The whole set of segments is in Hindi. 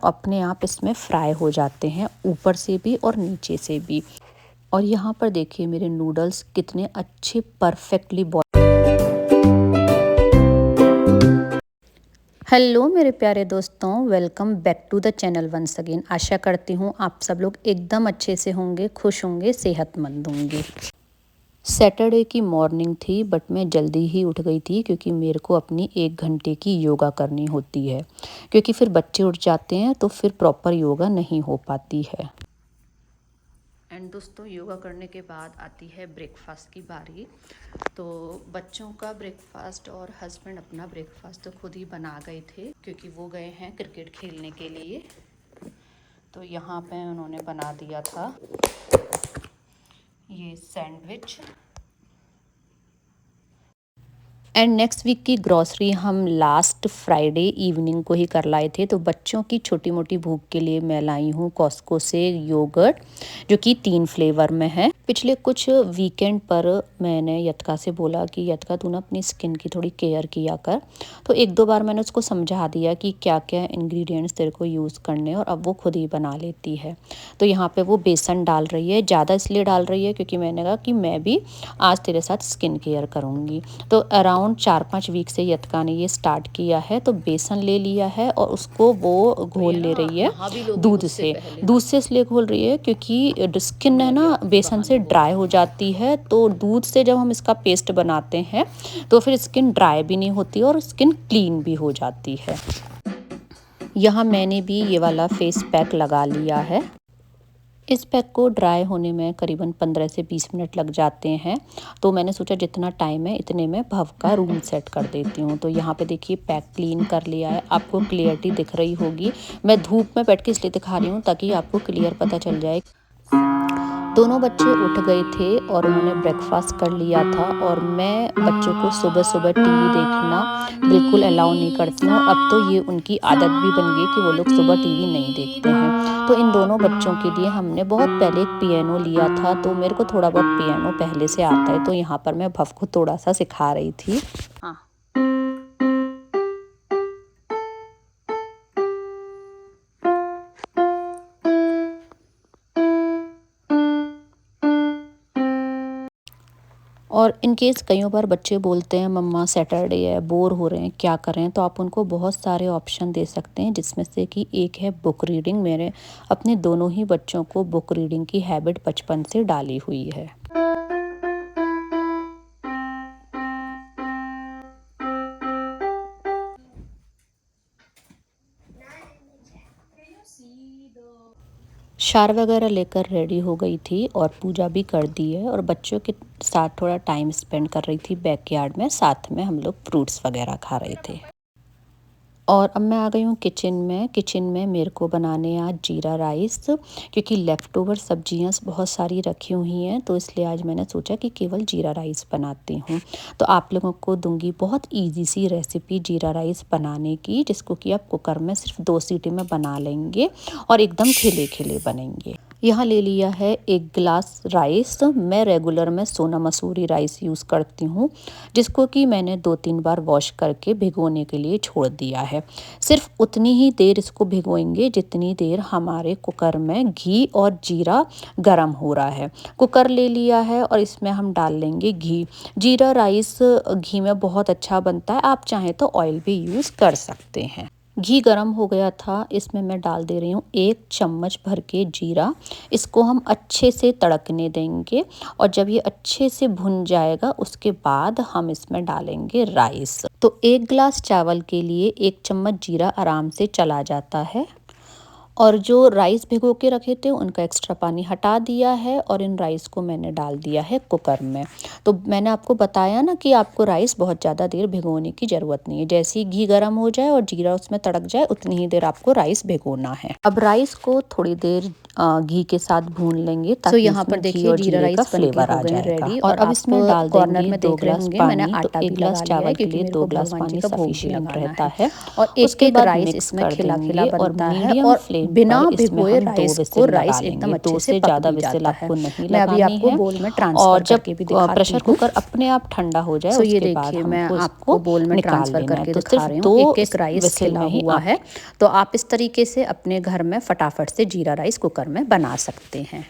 अपने आप इसमें फ्राई हो जाते हैं, ऊपर से भी और नीचे से भी। और यहाँ पर देखिए मेरे नूडल्स कितने अच्छे परफेक्टली बॉयल। हेलो मेरे प्यारे दोस्तों, welcome back to the channel once again. आशा करती हूँ आप सब लोग एकदम अच्छे से होंगे, खुश होंगे, सेहतमंद होंगे। सैटरडे की मॉर्निंग थी बट मैं जल्दी ही उठ गई थी क्योंकि मेरे को अपनी 1 घंटे की योगा करनी होती है, क्योंकि फिर बच्चे उठ जाते हैं तो फिर प्रॉपर योगा नहीं हो पाती है। एंड दोस्तों, योगा करने के बाद आती है ब्रेकफास्ट की बारी। तो बच्चों का ब्रेकफास्ट और हस्बैंड अपना ब्रेकफास्ट तो खुद ही बना गए थे क्योंकि वो गए हैं क्रिकेट खेलने के लिए। तो यहाँ पे उन्होंने बना दिया था ये सैंडविच। एंड नेक्स्ट वीक की ग्रॉसरी हम लास्ट फ्राइडे इवनिंग को ही कर लाए थे। तो बच्चों की छोटी मोटी भूख के लिए मैं लाई हूँ कॉस्को से योगर्ट, जो कि 3 फ्लेवर में है। पिछले कुछ वीकेंड पर मैंने यतका से बोला कि यतका तू ना अपनी स्किन की थोड़ी केयर किया कर। तो 1-2 बार मैंने उसको समझा दिया कि क्या क्या इंग्रेडिएंट्स तेरे को यूज़ करने, और अब वो खुद ही बना लेती है। तो यहाँ पे वो बेसन डाल रही है, ज़्यादा इसलिए डाल रही है क्योंकि मैंने कहा कि मैं भी आज तेरे साथ स्किन केयर करूँगी। तो अराउंड 4-5 वीक से यतका ने ये स्टार्ट किया है। तो बेसन ले लिया है और उसको वो घोल ले रही है दूध से इसलिए घोल रही है क्योंकि स्किन है ना बेसन से ड्राई हो जाती है। तो दूध से जब हम इसका पेस्ट बनाते हैं तो फिर स्किन ड्राई भी नहीं होती और स्किन क्लीन भी हो जाती है। यहाँ मैंने भी ये वाला फेस पैक लगा लिया है। इस पैक को ड्राई होने में करीबन 15 से 20 मिनट लग जाते हैं। तो मैंने सोचा जितना टाइम है इतने में भव का रूम सेट कर देती हूँ। तो यहाँ पे देखिए पैक क्लीन कर लिया है, आपको क्लियरिटी दिख रही होगी। मैं धूप में बैठ के इसलिए दिखा रही हूँ ताकि आपको क्लियर पता चल जाए। दोनों बच्चे उठ गए थे और उन्होंने ब्रेकफास्ट कर लिया था। और मैं बच्चों को सुबह सुबह टीवी देखना बिल्कुल अलाउ नहीं करती हूँ। अब तो ये उनकी आदत भी बन गई कि वो लोग सुबह टीवी नहीं देखते हैं। तो इन दोनों बच्चों के लिए हमने बहुत पहले एक पियानो लिया था। तो मेरे को थोड़ा बहुत पियानो पहले से आता है, तो यहाँ पर मैं भव को थोड़ा सा सिखा रही थी। हाँ, और इन केस कई बार बच्चे बोलते हैं मम्मा सैटरडे है, बोर हो रहे हैं, क्या करें, तो आप उनको बहुत सारे ऑप्शन दे सकते हैं, जिसमें से कि एक है बुक रीडिंग। मेरे अपने दोनों ही बच्चों को बुक रीडिंग की हैबिट बचपन से डाली हुई है। शार वगैरह लेकर रेडी हो गई थी और पूजा भी कर दी है और बच्चों के साथ थोड़ा टाइम स्पेंड कर रही थी बैकयार्ड में। साथ में हम लोग फ्रूट्स वगैरह खा रहे थे। और अब मैं आ गई हूँ किचन में मेरे को बनाने आज जीरा राइस, क्योंकि लेफ़्ट ओवर सब्जियाँ बहुत सारी रखी हुई हैं। तो इसलिए आज मैंने सोचा कि केवल जीरा राइस बनाती हूँ। तो आप लोगों को दूंगी बहुत इजी सी रेसिपी जीरा राइस बनाने की, जिसको कि आप कुकर में सिर्फ 2 सीटी में बना लेंगे और एकदम खिले खिले बनेंगे। यहाँ ले लिया है 1 गिलास राइस। मैं रेगुलर में सोना मसूरी राइस यूज़ करती हूँ, जिसको कि मैंने 2-3 बार वॉश करके भिगोने के लिए छोड़ दिया है। सिर्फ उतनी ही देर इसको भिगोएंगे जितनी देर हमारे कुकर में घी और जीरा गरम हो रहा है। कुकर ले लिया है और इसमें हम डाल लेंगे घी। जीरा राइस घी में बहुत अच्छा बनता है, आप चाहें तो ऑयल भी यूज़ कर सकते हैं। घी गरम हो गया था, इसमें मैं डाल दे रही हूँ 1 चम्मच भर के जीरा। इसको हम अच्छे से तड़कने देंगे और जब ये अच्छे से भुन जाएगा उसके बाद हम इसमें डालेंगे राइस। तो 1 गिलास चावल के लिए 1 चम्मच जीरा आराम से चला जाता है। और जो राइस भिगो के रखे थे उनका एक्स्ट्रा पानी हटा दिया है और इन राइस को मैंने डाल दिया है कुकर में। तो मैंने आपको बताया ना कि आपको राइस बहुत ज़्यादा देर भिगोने की ज़रूरत नहीं है। जैसे ही घी गर्म हो जाए और जीरा उसमें तड़क जाए उतनी ही देर आपको राइस भिगोना है। अब राइस को थोड़ी देर घी के साथ भून लेंगे ताकि यहाँ पर देखिए जीरा राइस का फ्लेवर आ जाएगा। रेडी। और अब इसमें डाल देंगे 2 गिलास पानी। तो 1 गिलास चावल के लिए 2 गिलास पानी सफिशिएंट रहता है। और इसके बाद राइस इसमें खिला खिला बनता है और बिना पर इसमें भिगोए हम 2 राइस को विसिल लगा राइस लेंगे। एकदम 2 अच्छे से से पक ज़्यादा भी विसिल जाता है। आपको नहीं मैं अभी लगानी आपको है। बोल में और ट्रांसफ़र जब करके भी दिखाती प्रेशर हूँ। कुकर अपने आप ठंडा हो जाए सो ये उसके बाद देखिए मैं हमको आपको इसको बोल में निकाल ट्रांसफ़र लेना है। करके तो दिखा सिर्फ रही हूँ, 2 एक राइस विसिल खिला में ही हुआ आप है। तो आप इस तरीके से अपने घर में फटाफट से जीरा राइस कुकर में बना सकते हैं।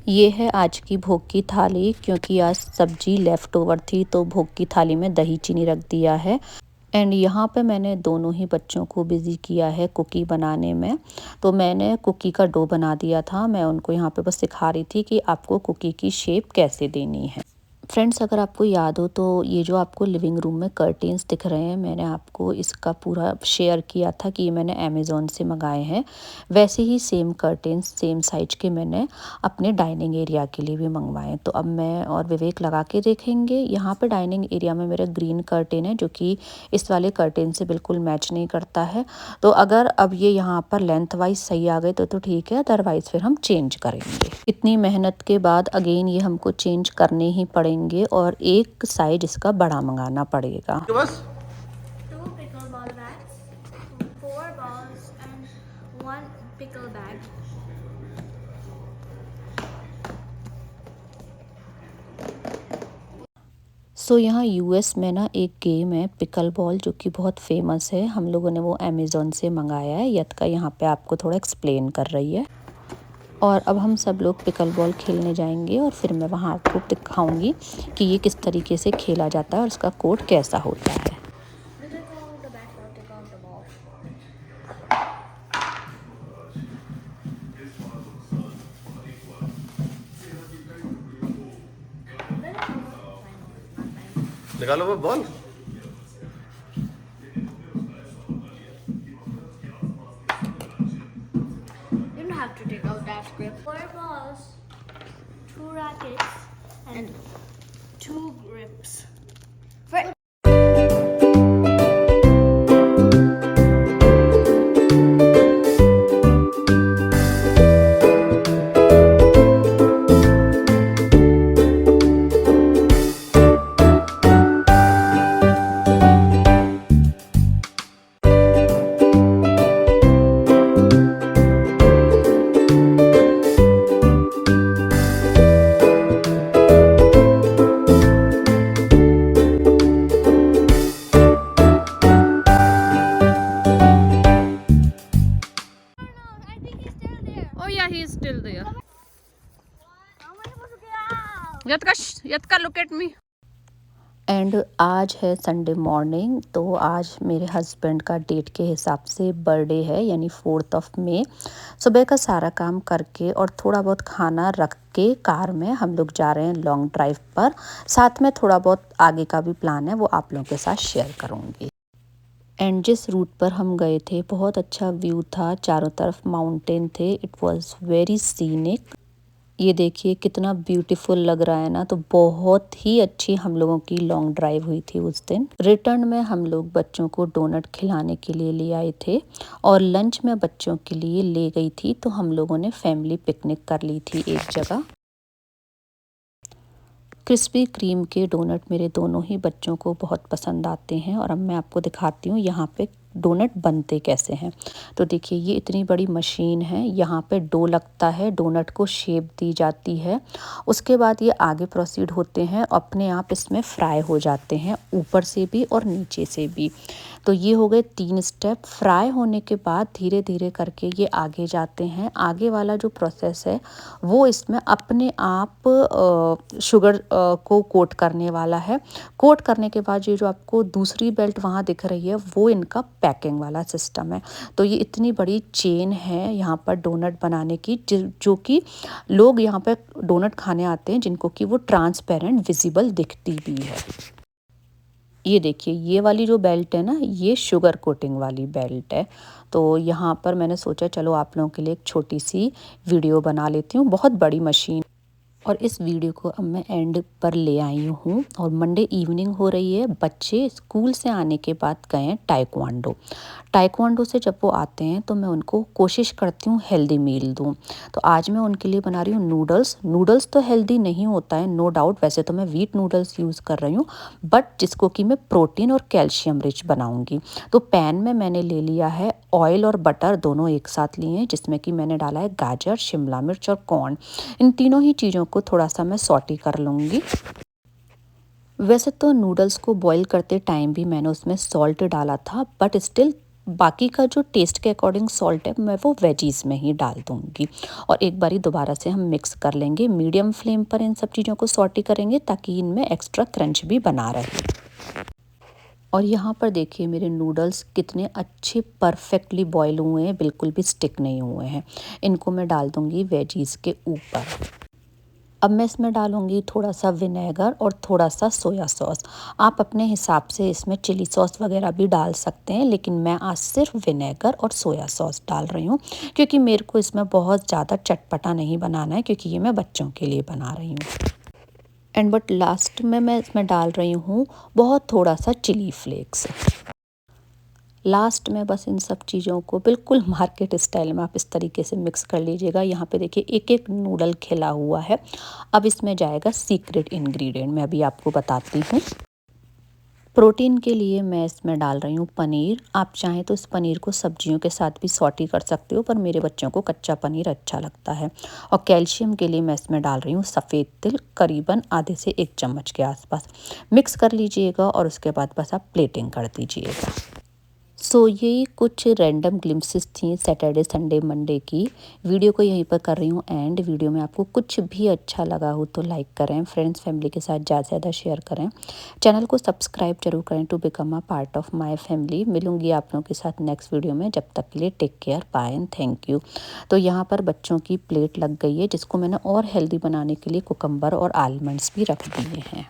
ये है आज की भोग की थाली, क्योंकि आज सब्जी लेफ़्ट ओवर थी तो भोग की थाली में दही चीनी रख दिया है। एंड यहाँ पे मैंने दोनों ही बच्चों को बिज़ी किया है कुकी बनाने में। तो मैंने कुकी का डो बना दिया था। मैं उनको यहाँ पे बस सिखा रही थी कि आपको कुकी की शेप कैसे देनी है। फ्रेंड्स, अगर आपको याद हो तो ये जो आपको लिविंग रूम में कर्टेन्स दिख रहे हैं, मैंने आपको इसका पूरा शेयर किया था कि ये मैंने अमेज़ॉन से मंगाए हैं। वैसे ही सेम कर्टेन्स सेम साइज़ के मैंने अपने डाइनिंग एरिया के लिए भी मंगवाए। तो अब मैं और विवेक लगा के देखेंगे। यहाँ पे डाइनिंग एरिया में मेरा ग्रीन कर्टेन है जो कि इस वाले कर्टेन से बिल्कुल मैच नहीं करता है। तो अगर अब ये यहाँ पर लेंथ वाइज सही आ गए तो ठीक है, अदरवाइज़ फिर हम चेंज करेंगे। इतनी मेहनत के बाद अगेन ये हमको चेंज करने ही पड़ेंगे और एक साइज इसका बड़ा मंगाना पड़ेगा। बस 2 pickle ball bags, 4 balls and 1 pickle bag. सो यहाँ यूएस में ना एक गेम है पिकल बॉल जो कि बहुत फेमस है। हम लोगों ने वो अमेज़ॉन से मंगाया है। यत्का यहाँ पे आपको थोड़ा एक्सप्लेन कर रही है। और अब हम सब लोग पिकल बॉल खेलने जाएंगे और फिर मैं वहाँ आपको दिखाऊंगी कि ये किस तरीके से खेला जाता है और उसका कोड कैसा होता है। Take out the bag or take out the ball. निकालो वो ball. You don't have to take out that grip. 4 balls, 2 rackets, and 2 grips. For I think he's still there. Oh yeah, he is still there. How am I supposed to get out? Yatka, look at me. And आज है संडे मॉर्निंग। तो आज मेरे हस्बैंड का डेट के हिसाब से बर्थडे है, यानी 4 मई। सुबह का सारा काम करके और थोड़ा बहुत खाना रख के कार में हम लोग जा रहे हैं लॉन्ग ड्राइव पर। साथ में थोड़ा बहुत आगे का भी प्लान है, वो आप लोगों के साथ शेयर करूँगी। एंड जिस रूट पर हम गए थे बहुत अच्छा व्यू था, चारों तरफ माउंटेन थे। It was very scenic. ये देखिए कितना ब्यूटीफुल लग रहा है ना। तो बहुत ही अच्छी हम लोगों की लॉन्ग ड्राइव हुई थी उस दिन। रिटर्न में हम लोग बच्चों को डोनट खिलाने के लिए ले आए थे और लंच में बच्चों के लिए ले गई थी। तो हम लोगों ने फैमिली पिकनिक कर ली थी एक जगह। क्रिस्पी क्रीम के डोनट मेरे दोनों ही बच्चों को बहुत पसंद आते हैं। और अब मैं आपको दिखाती हूँ यहाँ पे डोनट बनते कैसे हैं। तो देखिए ये इतनी बड़ी मशीन है, यहाँ पे डो लगता है, डोनट को शेप दी जाती है। उसके बाद ये आगे प्रोसीड होते हैं, अपने आप इसमें फ्राई हो जाते हैं, ऊपर से भी और नीचे से भी। तो ये हो गए 3 स्टेप। फ्राई होने के बाद धीरे धीरे करके ये आगे जाते हैं। आगे वाला जो प्रोसेस है वो इसमें अपने आप शुगर को कोट करने वाला है। कोट करने के बाद ये जो आपको दूसरी बेल्ट वहाँ दिख रही है वो इनका पैकिंग वाला सिस्टम है। तो ये इतनी बड़ी चेन है यहाँ पर डोनट बनाने की, जो कि लोग यहाँ पर डोनट खाने आते हैं जिनको कि वो ट्रांसपेरेंट विजिबल दिखती भी है। ये देखिए ये वाली जो बेल्ट है ना, ये शुगर कोटिंग वाली बेल्ट है। तो यहाँ पर मैंने सोचा चलो आप लोगों के लिए एक छोटी सी वीडियो बना लेती हूँ। बहुत बड़ी मशीन। और इस वीडियो को अब मैं एंड पर ले आई हूँ और मंडे इवनिंग हो रही है। बच्चे स्कूल से आने के बाद गए हैं टाइक्वांडो। टाइक्वांडो से जब वो आते हैं तो मैं उनको कोशिश करती हूँ हेल्दी मील दूँ। तो आज मैं उनके लिए बना रही हूँ नूडल्स। नूडल्स तो हेल्दी नहीं होता है, नो डाउट। वैसे तो मैं व्हीट नूडल्स यूज़ कर रही हूँ, बट जिसको कि मैं प्रोटीन और कैल्शियम रिच बनाऊँगी। तो पैन में मैंने ले लिया है ऑयल और बटर, दोनों एक साथ लिए हैं, जिसमें कि मैंने डाला है गाजर, शिमला मिर्च और कॉर्न। इन तीनों ही चीज़ों को थोड़ा सा मैं सॉटी कर लूँगी। वैसे तो नूडल्स को बॉईल करते टाइम भी मैंने उसमें सॉल्ट डाला था, बट स्टिल बाकी का जो टेस्ट के अकॉर्डिंग सॉल्ट है मैं वो वेजीज में ही डाल दूँगी। और एक बारी दोबारा से हम मिक्स कर लेंगे। मीडियम फ्लेम पर इन सब चीज़ों को सॉटी करेंगे ताकि इनमें एक्स्ट्रा क्रंच भी बना रहे। और यहाँ पर देखिए मेरे नूडल्स कितने अच्छे परफेक्टली बॉईल हुए हैं, बिल्कुल भी स्टिक नहीं हुए हैं। इनको मैं डाल दूँगी वेजीज के ऊपर। अब मैं इसमें डालूँगी थोड़ा सा विनेगर और थोड़ा सा सोया सॉस। आप अपने हिसाब से इसमें चिली सॉस वगैरह भी डाल सकते हैं, लेकिन मैं आज सिर्फ विनेगर और सोया सॉस डाल रही हूँ, क्योंकि मेरे को इसमें बहुत ज़्यादा चटपटा नहीं बनाना है, क्योंकि ये मैं बच्चों के लिए बना रही हूँ। एंड बट लास्ट में मैं इसमें डाल रही हूँ बहुत थोड़ा सा चिली फ्लेक्स। लास्ट में बस इन सब चीज़ों को बिल्कुल मार्केट स्टाइल में आप इस तरीके से मिक्स कर लीजिएगा। यहाँ पे देखिए एक एक नूडल खिला हुआ है। अब इसमें जाएगा सीक्रेट इंग्रेडिएंट, मैं अभी आपको बताती हूँ। प्रोटीन के लिए मैं इसमें डाल रही हूँ पनीर। आप चाहें तो इस पनीर को सब्जियों के साथ भी सॉटी कर सकते हो, पर मेरे बच्चों को कच्चा पनीर अच्छा लगता है। और कैल्शियम के लिए मैं इसमें डाल रही हूँ सफ़ेद तिल, करीबन आधे से 1 चम्मच के आसपास। मिक्स कर लीजिएगा और उसके बाद बस आप प्लेटिंग कर दीजिएगा। सो ये कुछ रैंडम ग्लिम्पसेस थी सैटरडे संडे मंडे की। वीडियो को यहीं पर कर रही हूँ एंड। वीडियो में आपको कुछ भी अच्छा लगा हो तो लाइक करें, फ्रेंड्स फैमिली के साथ ज़्यादा से ज़्यादा शेयर करें, चैनल को सब्सक्राइब जरूर करें to become a part of my family. मिलूंगी आप लोगों के साथ नेक्स्ट वीडियो में। जब तक के लिए take care, bye and thank you. तो यहाँ पर बच्चों की प्लेट लग गई है, जिसको मैंने और हेल्दी बनाने के लिए कुकम्बर और आलमंड्स भी रख दिए हैं।